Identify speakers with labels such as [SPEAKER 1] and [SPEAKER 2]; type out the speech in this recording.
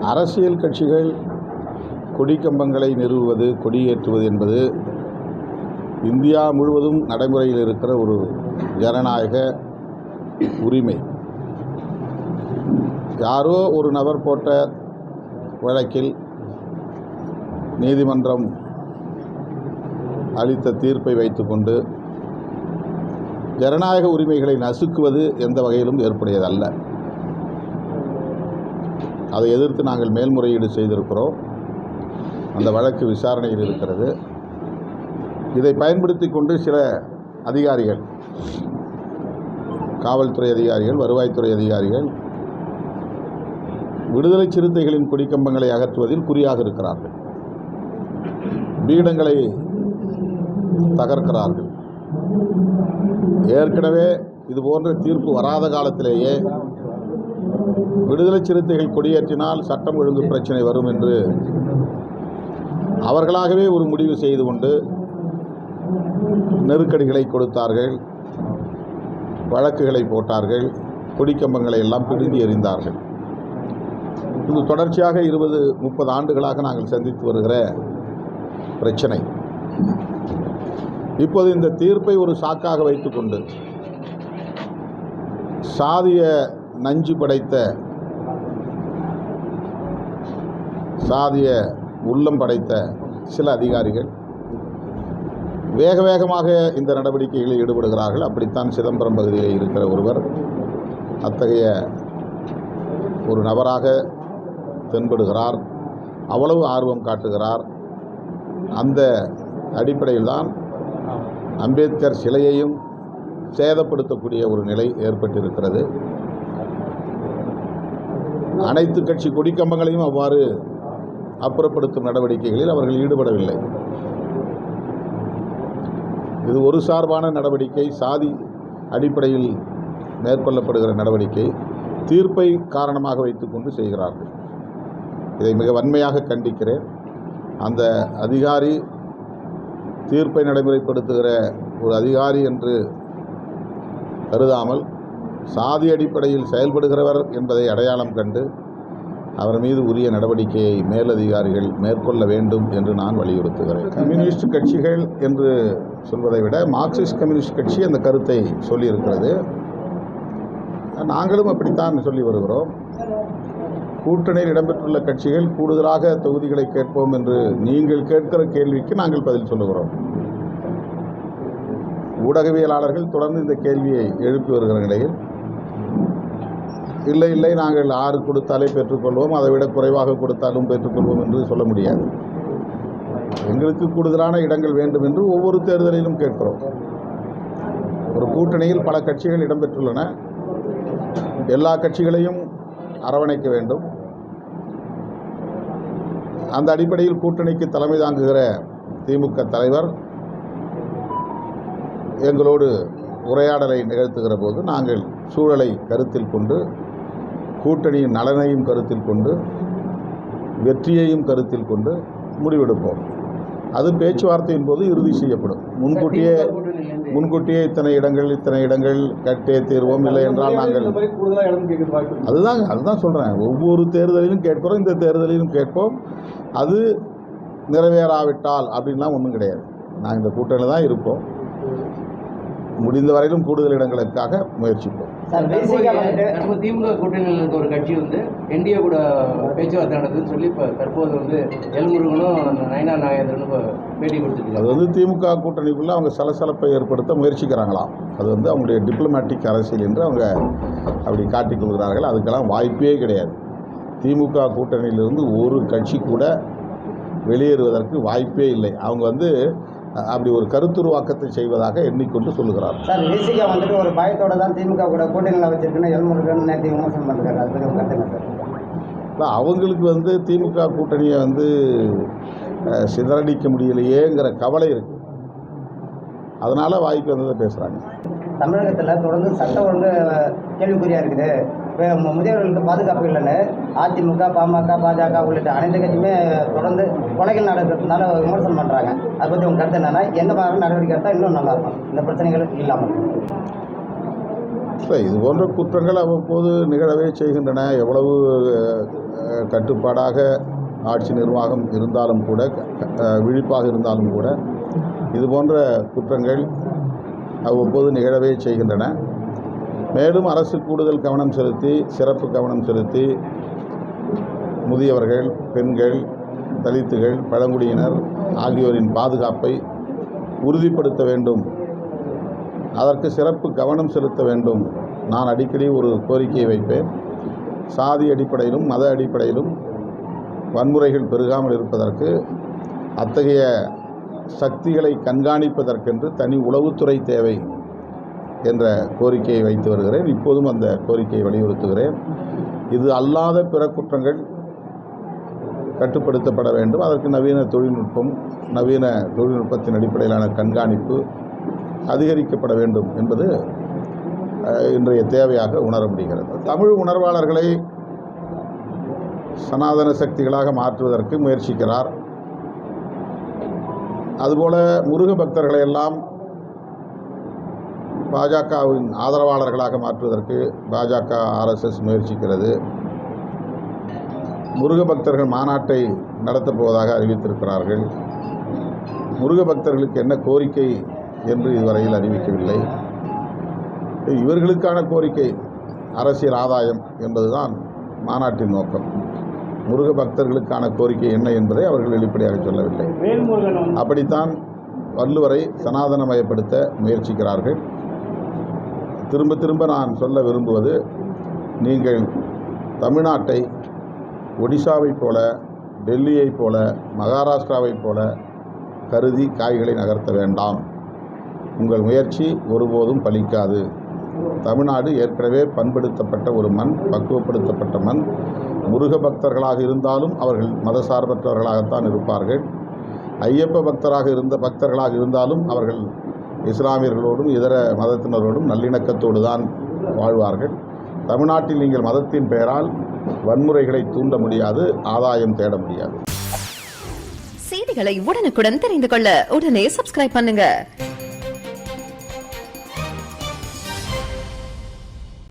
[SPEAKER 1] அரசியல் கட்சிகள் கொடிக்கம்பங்களை நிறுவுவது, கொடியேற்றுவது என்பது இந்தியா முழுவதும் நடைமுறையில் இருக்கிற ஒரு ஜனநாயக உரிமை. யாரோ ஒரு நபர் போட்ட வழக்கில் நீதிமன்றம் அளித்த தீர்ப்பை வைத்துக்கொண்டு ஜனநாயக உரிமைகளை நசுக்குவது எந்த வகையிலும் ஏற்புடையதல்ல. அதை எதிர்த்து நாங்கள் மேல்முறையீடு செய்திருக்கிறோம். அந்த வழக்கு விசாரணையில் இருக்கிறது. இதை பயன்படுத்தி கொண்டு சில அதிகாரிகள், காவல்துறை அதிகாரிகள், வருவாய்த்துறை அதிகாரிகள் விடுதலை சிறுத்தைகளின் கொடிக்கம்பங்களை அகற்றுவதில் குறியாக இருக்கிறார்கள். பீடங்களை தகர்க்கிறார்கள். ஏற்கனவே இதுபோன்ற தீர்ப்பு வராத காலத்திலேயே விடுதலை சிறுத்தைகள் கொடியேற்றினால் சட்டம் ஒழுங்கு பிரச்சனை வரும் என்று அவர்களாகவே ஒரு முடிவு செய்து கொண்டு நெருக்கடிகளை கொடுத்தார்கள், வழக்குகளை போட்டார்கள், கொடிக்கம்பங்களை எல்லாம் பிடுங்கி எறிந்தார்கள். இது தொடர்ச்சியாக 20-30 ஆண்டுகளாக நாங்கள் சந்தித்து வருகிற பிரச்சனை. இப்போது இந்த தீர்ப்பை ஒரு சாக்காக வைத்துக்கொண்டு சாதிய நஞ்சு படைத்த, சாதிய உள்ளம் படைத்த சில அதிகாரிகள் வேக வேகமாக இந்த நடவடிக்கைகளில் ஈடுபடுகிறார்கள். அப்படித்தான் சிதம்பரம் பகுதியில் இருக்கிற ஒருவர் அத்தகைய ஒரு நபராக தென்படுகிறார். அவ்வளவு ஆர்வம் காட்டுகிறார். அந்த அடிப்படையில் தான் அம்பேத்கர் சிலையையும் சேதப்படுத்தக்கூடிய ஒரு நிலை ஏற்பட்டிருக்கிறது. அனைத்து கட்சி கொடிக்கம்பங்களையும் அவ்வாறு அப்புறப்படுத்தும் நடவடிக்கைகளில் அவர்கள் ஈடுபடவில்லை. இது ஒரு சார்பான நடவடிக்கை, சாதி அடிப்படையில் மேற்கொள்ளப்படுகிற நடவடிக்கை. தீர்ப்பை காரணமாக வைத்துக்கொண்டு செய்கிறார்கள். இதை மிக வன்மையாக கண்டிக்கிறேன். அந்த அதிகாரி தீர்ப்பை நடைமுறைப்படுத்துகிற ஒரு அதிகாரி என்று கருதாமல் சாதி அடிப்படையில் செயல்படுகிறவர் என்பதை அடையாளம் கண்டு அவர் மீது உரிய நடவடிக்கையை மேலதிகாரிகள் மேற்கொள்ள வேண்டும் என்று நான் வலியுறுத்துகிறேன். கம்யூனிஸ்ட் கட்சிகள் என்று சொல்வதை விட மார்க்சிஸ்ட் கம்யூனிஸ்ட் கட்சி அந்த கருத்தை சொல்லியிருக்கிறது. நாங்களும் அப்படித்தான் சொல்லி வருகிறோம். கூட்டணியில் இடம்பெற்றுள்ள கட்சிகள் கூடுதலாக தொகுதிகளை கேட்போம் என்று நீங்கள் கேட்கிற கேள்விக்கு நாங்கள் பதில் சொல்லுகிறோம். ஊடகவியலாளர்கள் தொடர்ந்து இந்த கேள்வியை எழுப்பி வருகிற நிலையில் இல்லை நாங்கள் 6 கொடுத்தாலே பெற்றுக்கொள்வோம், அதை விட குறைவாக கொடுத்தாலும் பெற்றுக்கொள்வோம் என்று சொல்ல முடியாது. எங்களுக்கு கூடுதலான இடங்கள் வேண்டும் என்று ஒவ்வொரு தேர்தலிலும் கேட்கிறோம். ஒரு கூட்டணியில் பல கட்சிகள் இடம்பெற்றுள்ளன. எல்லா கட்சிகளையும் அரவணைக்க வேண்டும். அந்த அடிப்படையில் கூட்டணிக்கு தலைமை தாங்குகிற திமுக தலைவர் எங்களோடு உரையாடலை நிகழ்த்துகிற போது நாங்கள் சூழலை கருத்தில் கொண்டு, கூட்டணியின் நலனையும் கருத்தில் கொண்டு, வெற்றியையும் கருத்தில் கொண்டு முடிவெடுப்போம். அது பேச்சுவார்த்தையின் போது இறுதி செய்யப்படும். முன்கூட்டியே இத்தனை இடங்கள் கட்டே தீர்வோம், இல்லை என்றால் நாங்கள் அதுதான் சொல்கிறேன். ஒவ்வொரு தேர்தலிலும் கேட்கிறோம், இந்த தேர்தலிலும் கேட்போம். அது நிறைவேறாவிட்டால் அப்படின்லாம் ஒன்றும் கிடையாது. நாங்கள் இந்த கூட்டணியில் தான் இருப்போம். முடிந்த வரையிலும் கூடுதல் இடங்களுக்காக முயற்சிப்போம்.
[SPEAKER 2] திமுக கூட்டணியில் இருக்க ஒரு கட்சி என்டிஏ கூட பேச்சுவார்த்தை நடக்குதுன்னு சொல்லி இப்போ தற்போது எல்முருகனும் நயனா நாகேந்திரனும் பேட்டி கொடுத்துருக்கு.
[SPEAKER 1] அது திமுக கூட்டணிக்குள்ளே அவங்க சலசலப்பை ஏற்படுத்த முயற்சிக்கிறாங்களாம். அது அவங்களுடைய டிப்ளமேட்டிக் அரசியல் என்று அவங்க அப்படி காட்டிக்கொள்கிறார்கள். அதுக்கெல்லாம் வாய்ப்பே கிடையாது. திமுக கூட்டணியிலிருந்து ஒரு கட்சி கூட வெளியேறுவதற்கு வாய்ப்பே இல்லை. அவங்க அப்படி ஒரு கருத்துருவாக்கத்தை செய்வதாக எண்ணிக்கொண்டு சொல்லுகிறார்.
[SPEAKER 3] சார், விசிகா ஒரு பயத்தோட தான் திமுக கூட கூட்டணியில் வச்சிருக்குன்னு எல்முருகன் நேற்று விமர்சனம் பண்ணுறாரு.
[SPEAKER 1] அவங்களுக்கு திமுக கூட்டணியை சிதறடிக்க முடியலையேங்கிற கவலை இருக்கு. அதனால வாய்ப்பு வந்ததை பேசுகிறாங்க.
[SPEAKER 3] தமிழகத்தில் தொடர்ந்து சட்ட ஒழுங்கு கேள்விக்குறியாக இருக்குது. முதியவர்களுக்கு பாதுகாப்பு இல்லைன்னு அதிமுக, பாமக, பாஜக உள்ளிட்ட அனைத்து கட்சியுமே தொடர்ந்து கொலைகள் நடக்கிறதுனால விமர்சனம் பண்ணுறாங்க. அதை பற்றி உங்கள் கருத்து என்னென்னா, எந்த மாதிரி நடவடிக்கை எடுத்தால் இன்னும் நல்லாயிருக்கும் இந்த பிரச்சனைகள் இல்லாமல்?
[SPEAKER 1] இது போன்ற குற்றங்கள் அவ்வப்போது நிகழவே செய்கின்றன. எவ்வளவு கட்டுப்பாடாக ஆட்சி நிர்வாகம் இருந்தாலும் கூட விழிப்பாக இருந்தாலும் கூட இது போன்ற குற்றங்கள் அவ்வப்போது நிகழவே செய்கின்றன. மேலும் அரசு கூடுதல் கவனம் செலுத்தி, சிறப்பு கவனம் செலுத்தி முதியவர்கள், பெண்கள், தலித்துகள், பழங்குடியினர் ஆகியோரின் பாதுகாப்பை உறுதிப்படுத்த வேண்டும். அதற்கு சிறப்பு கவனம் செலுத்த வேண்டும். நான் அடிக்கடி ஒரு கோரிக்கையை வைப்பேன். சாதி அடிப்படையிலும் மத அடிப்படையிலும் வன்முறைகள் பெருகாமல் இருப்பதற்கு, அத்தகைய சக்திகளை கண்காணிப்பதற்கென்று தனி உளவுத்துறை தேவை என்ற கோரிக்கையை வைத்து வருகிறேன். இப்போதும் அந்த கோரிக்கையை வலியுறுத்துகிறேன். இது அல்லாத பிற குற்றங்கள் கட்டுப்படுத்தப்பட வேண்டும். அதற்கு நவீன தொழில்நுட்பத்தின் அடிப்படையிலான கண்காணிப்பு அதிகரிக்கப்பட வேண்டும் என்பது இன்றைய தேவையாக உணர முடிகிறது. தமிழ் உணர்வாளர்களை சனாதன சக்திகளாக மாற்றுவதற்கு முயற்சிக்கிறார். அதுபோல முருக பக்தர்களை எல்லாம் பாஜகவின் ஆதரவாளர்களாக மாற்றுவதற்கு பாஜக RSS முயற்சிக்கிறது. முருக பக்தர்கள் மாநாட்டை நடத்தப் போவதாக அறிவித்திருக்கிறார்கள். முருக பக்தர்களுக்கு என்ன கோரிக்கை என்று இதுவரையில் அறிவிக்கவில்லை. இவர்களுக்கான கோரிக்கை அரசியல் ஆதாயம் என்பதுதான் மாநாட்டின் நோக்கம். முருக பக்தர்களுக்கான கோரிக்கை என்ன என்பதை அவர்கள் வெளிப்படையாக சொல்லவில்லை. அப்படித்தான் வள்ளுவரை சனாதனமயப்படுத்த முயற்சிக்கிறார்கள். திரும்ப திரும்ப நான் சொல்ல விரும்புவது, நீங்கள் தமிழ்நாட்டை ஒடிசாவைப் போல, டெல்லியைப் போல, மகாராஷ்டிராவைப் போல கருதி காய்களை நகர்த்த வேண்டாம். உங்கள் முயற்சி ஒருபோதும் பலிக்காது. தமிழ்நாடு ஏற்கனவே பண்படுத்தப்பட்ட ஒரு மண், பக்குவப்படுத்தப்பட்ட மண். முருக பக்தர்களாக இருந்தாலும் அவர்கள் மதசார்பற்றவர்களாகத்தான் இருப்பார்கள். ஐயப்ப பக்தர்களாக இருந்தாலும் அவர்கள் இஸ்லாமியர்களோடும் இதர மதத்தினரோடும் நல்லிணக்கத்தோடு தான் வாழ்வார்கள். தமிழ்நாட்டில் நீங்கள் மதத்தின் பெயரால் வன்முறைகளை தூண்ட முடியாது, ஆதாயம் தேட முடியாது.
[SPEAKER 4] செய்திகளை உடனுக்குடன் தெரிந்து கொள்ள உடனே சப்ஸ்கிரைப் பண்ணுங்க.